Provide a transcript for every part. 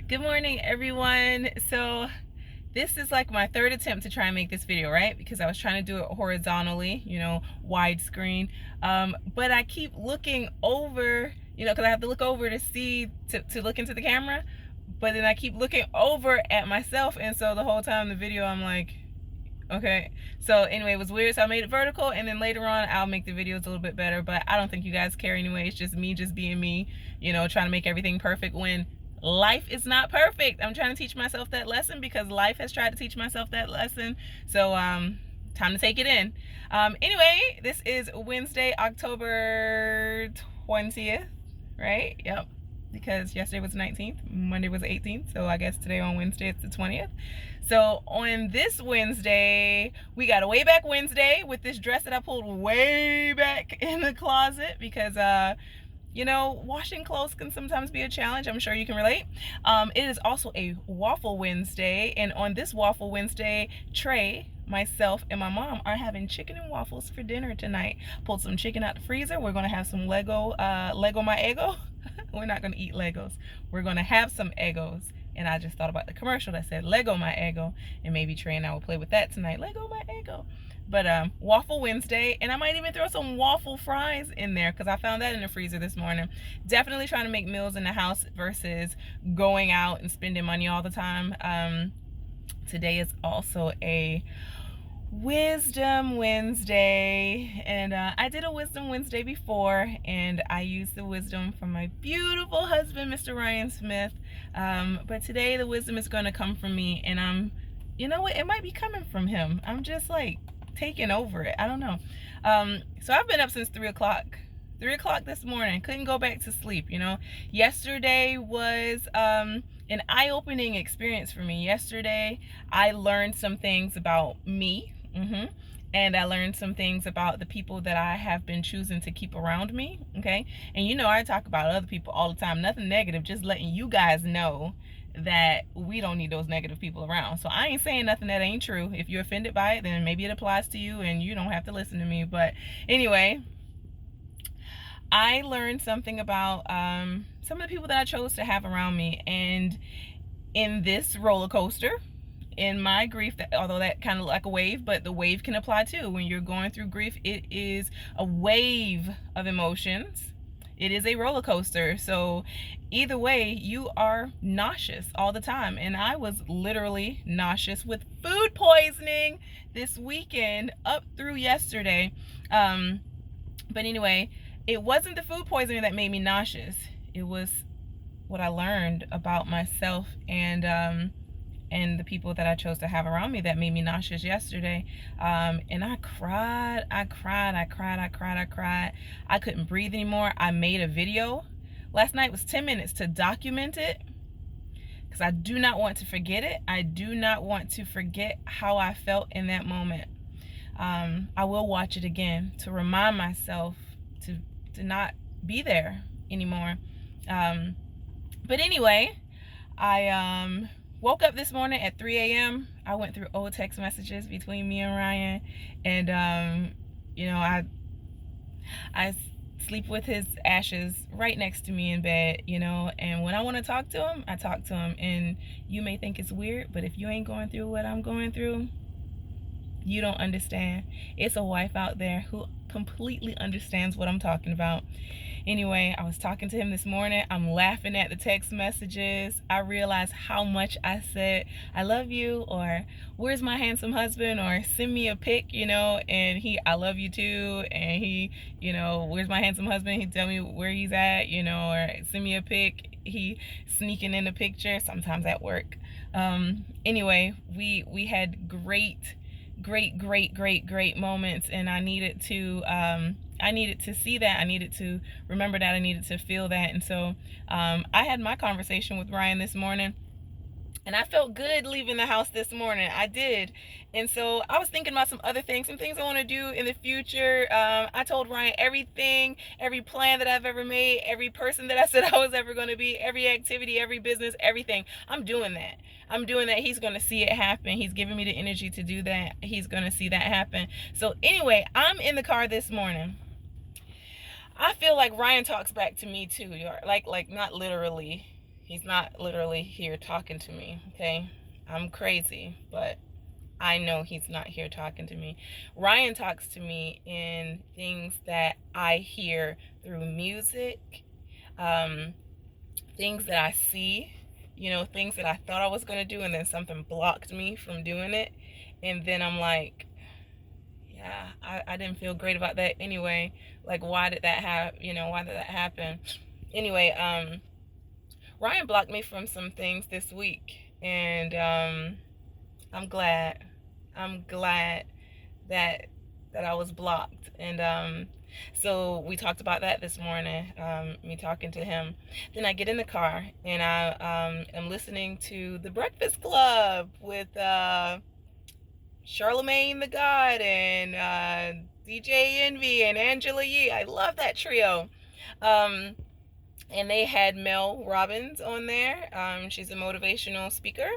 Good morning, everyone. So this is like my third attempt to try and make this video, right? Because I was trying to do it horizontally, widescreen. But I keep looking over, because I have to look over to see, to look into the camera. But then I keep looking over at myself. And so the whole time in the video, I'm like, okay. So anyway, it was weird. So I made it vertical, and then later on I'll make the videos a little bit better, but I don't think you guys care anyway. It's just me just being me, trying to make everything perfect when life is not perfect. I'm trying to teach myself that lesson because life has tried to teach myself that lesson. So time to take it in. Anyway, this is Wednesday, October 20th, right? Yep. Because yesterday was 19th, Monday was 18th, so I guess today on Wednesday it's the 20th. So on this Wednesday, we got a way back Wednesday with this dress that I pulled way back in the closet because washing clothes can sometimes be a challenge. I'm sure you can relate. It is also a Waffle Wednesday, and on this Waffle Wednesday, Trey, myself, and my mom are having chicken and waffles for dinner tonight. Pulled some chicken out the freezer. We're gonna have some Lego my Eggo. We're not gonna eat Legos. We're gonna have some Eggos. And I just thought about the commercial that said Lego my Eggo, and maybe Trey and I will play with that tonight. Lego my Eggo. But Waffle Wednesday, and I might even throw some waffle fries in there because I found that in the freezer this morning. Definitely trying to make meals in the house versus going out and spending money all the time. Today is also a Wisdom Wednesday, and I did a Wisdom Wednesday before, and I used the wisdom from my beautiful husband, Mr. Ryan Smith. But today the wisdom is going to come from me, and you know what? It might be coming from him. I'm just like taking over it. I don't know. So I've been up since 3 o'clock. 3 o'clock this morning. Couldn't go back to sleep, Yesterday was an eye-opening experience for me. Yesterday, I learned some things about me. And I learned some things about the people that I have been choosing to keep around me. Okay. And I talk about other people all the time. Nothing negative, just letting you guys know that we don't need those negative people around. So I ain't saying nothing that ain't true. If you're offended by it, then maybe it applies to you and you don't have to listen to me. But anyway, I learned something about some of the people that I chose to have around me. And in this roller coaster, in my grief, although that kind of like a wave, but the wave can apply too. When you're going through grief, it is a wave of emotions. It is a roller coaster. So either way, you are nauseous all the time. And I was literally nauseous with food poisoning this weekend up through yesterday. But anyway, it wasn't the food poisoning that made me nauseous. It was what I learned about myself and the people that I chose to have around me that made me nauseous yesterday. And I cried. I couldn't breathe anymore. I made a video. Last night was 10 minutes to document it because I do not want to forget it. I do not want to forget how I felt in that moment. I will watch it again to remind myself to not be there anymore. But anyway, I woke up this morning at 3 a.m. I went through old text messages between me and Ryan, and I sleep with his ashes right next to me in bed, and when I want to talk to him, I talk to him. And you may think it's weird, but if you ain't going through what I'm going through, you don't understand. It's a wife out there who completely understands what I'm talking about. Anyway, I was talking to him this morning. I'm laughing at the text messages. I realized how much I said, I love you, or where's my handsome husband, or send me a pic, and I love you too. And he, where's my handsome husband? He'd tell me where he's at, or send me a pic. He sneaking in the picture, sometimes at work. Anyway, we had great moments, and I needed to see that. I needed to remember that. I needed to feel that. And so I had my conversation with Ryan this morning, and I felt good leaving the house this morning. I did. And so I was thinking about some other things, some things I want to do in the future. I told Ryan every plan that I've ever made, every person that I said I was ever going to be, every activity, every business, everything. I'm doing that. He's going to see it happen. He's giving me the energy to do that. He's going to see that happen. So anyway, I'm in the car this morning. I feel like Ryan talks back to me too, like not literally. He's not literally here talking to me, okay? I'm crazy, but I know he's not here talking to me. Ryan talks to me in things that I hear through music, things that I see, things that I thought I was going to do, and then something blocked me from doing it. And then I'm like, yeah, I didn't feel great about that anyway. Like, why did that happen? Anyway, Ryan blocked me from some things this week, and I'm glad. I'm glad that I was blocked. And so we talked about that this morning, me talking to him. Then I get in the car and I am listening to The Breakfast Club with Charlemagne the God and DJ Envy and Angela Yee. I love that trio. And they had Mel Robbins on there. She's a motivational speaker.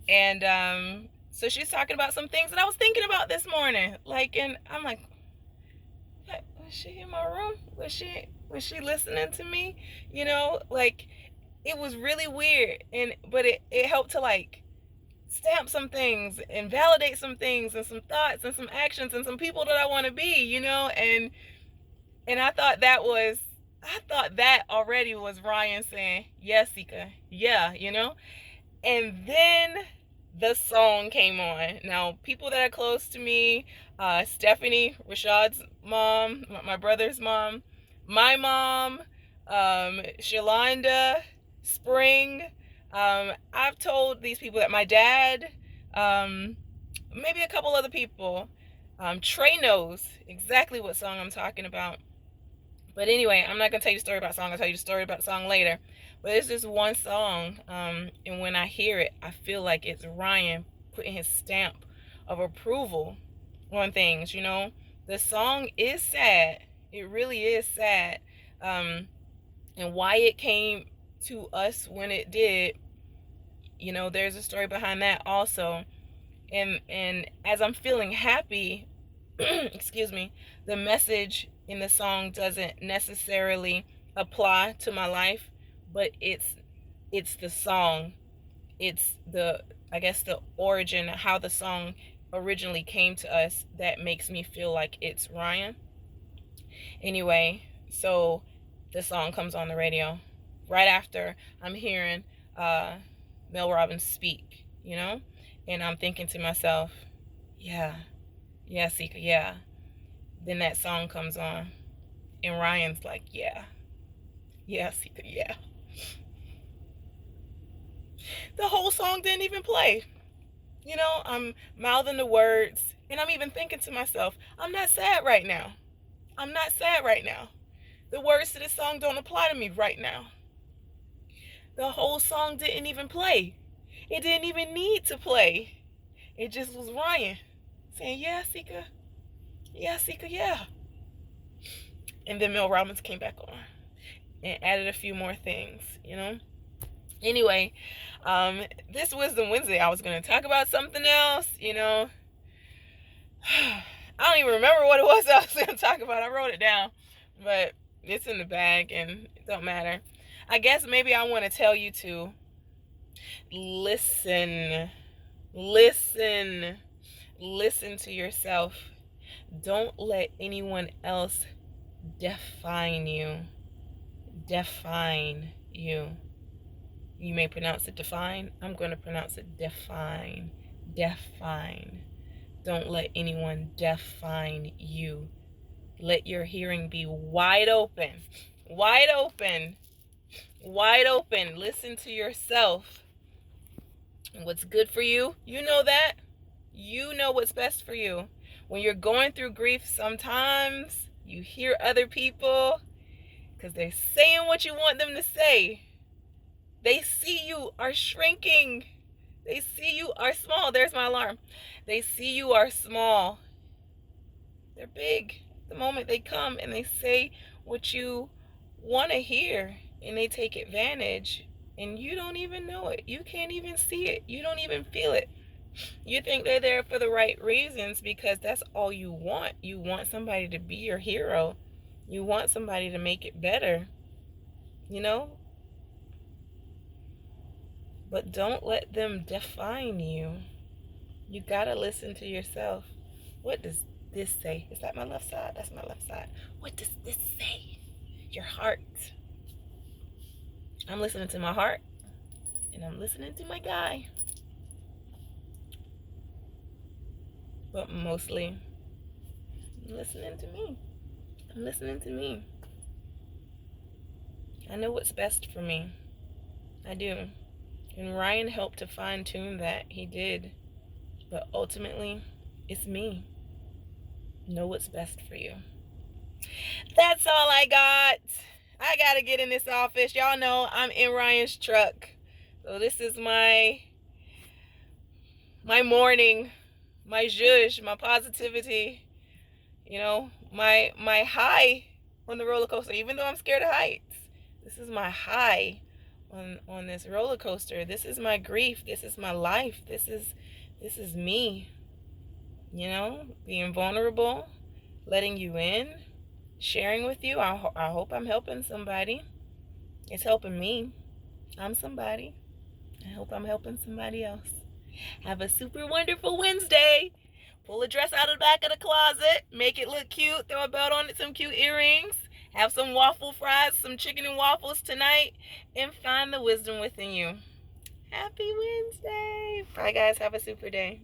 And so she's talking about some things that I was thinking about this morning. And I'm like, what? Was she in my room? Was she listening to me? It was really weird. But it helped to stamp some things and validate some things and some thoughts and some actions and some people that I want to be, and I thought that already was Ryan saying, yes, Sika, yeah, and then the song came on. Now, people that are close to me, Stephanie, Rashad's mom, my brother's mom, my mom, Shalonda, Spring, I've told these people that my dad, maybe a couple other people, Trey knows exactly what song I'm talking about. But anyway, I'm not going to tell you the story about the song. I'll tell you the story about the song later. But it's just one song, and when I hear it, I feel like it's Ryan putting his stamp of approval on things, The song is sad. It really is sad. And why it came to us when it did, there's a story behind that also. And as I'm feeling happy, excuse me, the message in the song doesn't necessarily apply to my life, but it's the song. It's the origin, how the song originally came to us, that makes me feel like it's Ryan. Anyway, so the song comes on the radio right after I'm hearing Mel Robbins speak, and I'm thinking to myself, yeah, Sika, yeah. Then that song comes on, and Ryan's like, yeah, Sika, yeah. The whole song didn't even play. I'm mouthing the words, and I'm even thinking to myself, I'm not sad right now. I'm not sad right now. The words to this song don't apply to me right now. The whole song didn't even play. It didn't even need to play. It just was Ryan saying, yeah, Sika. Yeah, Sika, yeah. And then Mel Robbins came back on and added a few more things, Anyway, this Wisdom Wednesday, I was going to talk about something else, I don't even remember what it was I was going to talk about. I wrote it down, but it's in the bag and it don't matter. I guess maybe I want to tell you to listen to yourself. Don't let anyone else define you. You may pronounce it define. I'm going to pronounce it define. Don't let anyone define you. Let your hearing be wide open. Listen to yourself. What's good for you, you know that. You know what's best for you. When you're going through grief, sometimes you hear other people because they're saying what you want them to say. They see you are shrinking. They see you are small. There's my alarm. They see you are small. They're big the moment they come and they say what you want to hear, and they take advantage, and you don't even know it. You can't even see it. You don't even feel it. You think they're there for the right reasons because that's all you want. You want somebody to be your hero. You want somebody to make it better. but don't let them define you. You gotta listen to yourself. What does this say? Is that my left side? That's my left side. What does this say? Your heart. I'm listening to my heart, and I'm listening to my guy. But mostly, I'm listening to me. I'm listening to me. I know what's best for me. I do. And Ryan helped to fine tune that. He did. But ultimately, it's me. Know what's best for you. That's all I got. I gotta get in this office. Y'all know I'm in Ryan's truck. So this is my morning, my zhuzh, my positivity, you know, my high on the roller coaster, even though I'm scared of heights. This is my high on this roller coaster. This is my grief. This is my life. This is me. You know, being vulnerable, letting you in, sharing with you. I hope I'm helping somebody. It's helping me. I'm somebody. I hope I'm helping somebody else. Have a super wonderful Wednesday. Pull a dress out of the back of the closet. Make it look cute. Throw a belt on it, some cute earrings. Have some waffle fries, some chicken and waffles tonight. And find the wisdom within you. Happy Wednesday. Bye, guys. Have a super day.